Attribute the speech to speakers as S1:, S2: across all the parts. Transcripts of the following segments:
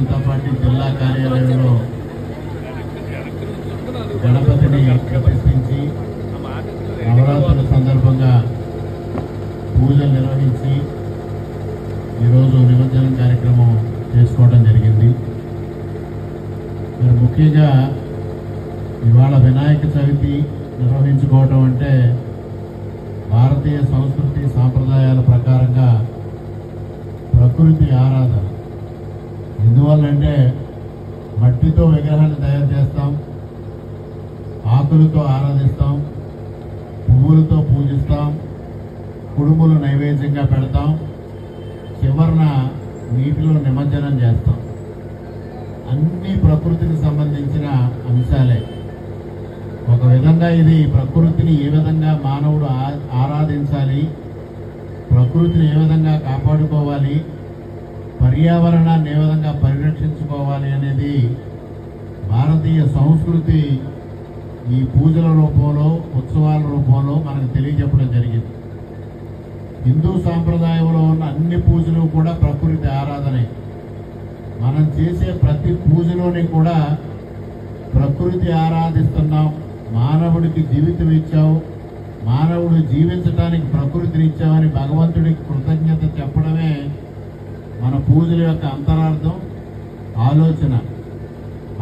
S1: Janata party జిల్లా కార్యాలయంలో గణపతిని ప్రతిష్ఠించి నవరాత్రుల సందర్భంగా పూజలు నిర్వహించి ఈరోజు నిమజ్జనం కార్యక్రమం చేసుకోవడం జరిగింది. మరి ముఖ్యంగా ఇవాళ వినాయక చవితి నిర్వహించుకోవటం అంటే భారతీయ సంస్కృతి సాంప్రదాయాల ప్రకారంగా ప్రకృతి ఆరాధన. ఎందువల్లంటే మట్టితో విగ్రహాన్ని తయారు చేస్తాం, ఆకులతో ఆరాధిస్తాం, పువ్వులతో పూజిస్తాం, కుడుములు నైవేద్యంగా పెడతాం, చివరన నీటిలో నిమజ్జనం చేస్తాం. అన్ని ప్రకృతికి సంబంధించిన అంశాలే. ఒక విధంగా ఇది ప్రకృతిని ఏ విధంగా మానవుడు ఆరాధించాలి, ప్రకృతిని ఏ విధంగా కాపాడుకోవాలి, పర్యావరణాన్ని ఏ విధంగా పరిరక్షించుకోవాలి అనేది భారతీయ సంస్కృతి ఈ పూజల రూపంలో, ఉత్సవాల రూపంలో మనకు తెలియజెప్పడం జరిగింది. హిందూ సాంప్రదాయంలో ఉన్న అన్ని పూజలు కూడా ప్రకృతి ఆరాధనే. మనం చేసే ప్రతి పూజలోని కూడా ప్రకృతి ఆరాధిస్తున్నాం. మానవుడికి జీవితం ఇచ్చావు, మానవుడు జీవించడానికి ప్రకృతిని ఇచ్చామని భగవంతుడికి కృతజ్ఞత చెప్పడమే మన పూజల యొక్క అంతరార్థం, ఆలోచన.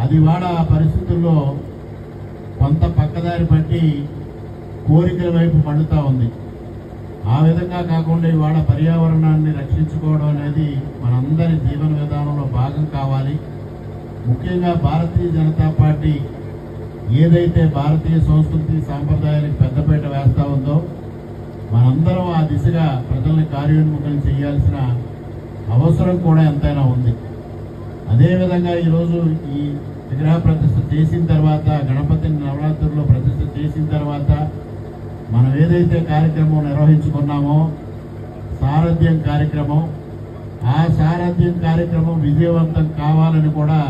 S1: అది వాడ పరిస్థితుల్లో కొంత పక్కదారి పట్టి కోరికల వైపు మళ్ళుతూ ఉంది. ఆ విధంగా కాకుండా ఇవాళ పర్యావరణాన్ని రక్షించుకోవడం అనేది మనందరి జీవన విధానంలో భాగం కావాలి. ముఖ్యంగా భారతీయ జనతా పార్టీ ఏదైతే భారతీయ సంస్కృతి సాంప్రదాయాలకు పెద్దపీట వేస్తూ ఉందో మనందరం ఆ దిశగా ప్రజల్ని కార్యోన్ముఖం చేయాల్సిన అవసరం కూడా ఎంతైనా ఉంది. అదేవిధంగా ఈరోజు ఈ విగ్రహ ప్రతిష్ఠ చేసిన తర్వాత, గణపతిని నవరాత్రుల్లో ప్రతిష్ఠ చేసిన తర్వాత మనం ఏదైతే కార్యక్రమం నిర్వహించుకున్నామో సారథ్యం కార్యక్రమం, ఆ సారథ్యం కార్యక్రమం విజయవంతం కావాలని కూడా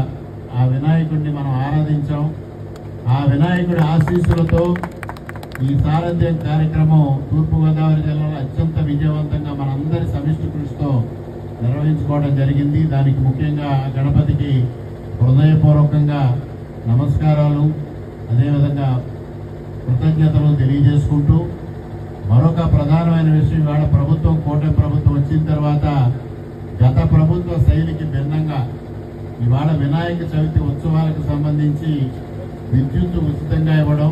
S1: ఆ వినాయకుడిని మనం ఆరాధించాం. ఆ వినాయకుడి ఆశీస్సులతో ఈ సారథ్యం కార్యక్రమం తూర్పుగోదావరి జిల్లాలో అత్యంత విజయవంతంగా మనందరి సమిష్టి కృషితో నిర్వహించుకోవడం జరిగింది. దానికి ముఖ్యంగా గణపతికి హృదయపూర్వకంగా నమస్కారాలు, అదేవిధంగా కృతజ్ఞతలు తెలియజేసుకుంటూ, మరొక ప్రధానమైన విషయం, ఇవాళ ప్రభుత్వం, కూటమి ప్రభుత్వం వచ్చిన తర్వాత గత ప్రభుత్వ శైలికి భిన్నంగా ఇవాళ వినాయక చవితి ఉత్సవాలకు సంబంధించి విద్యుత్ ఉచితంగా ఇవ్వడం,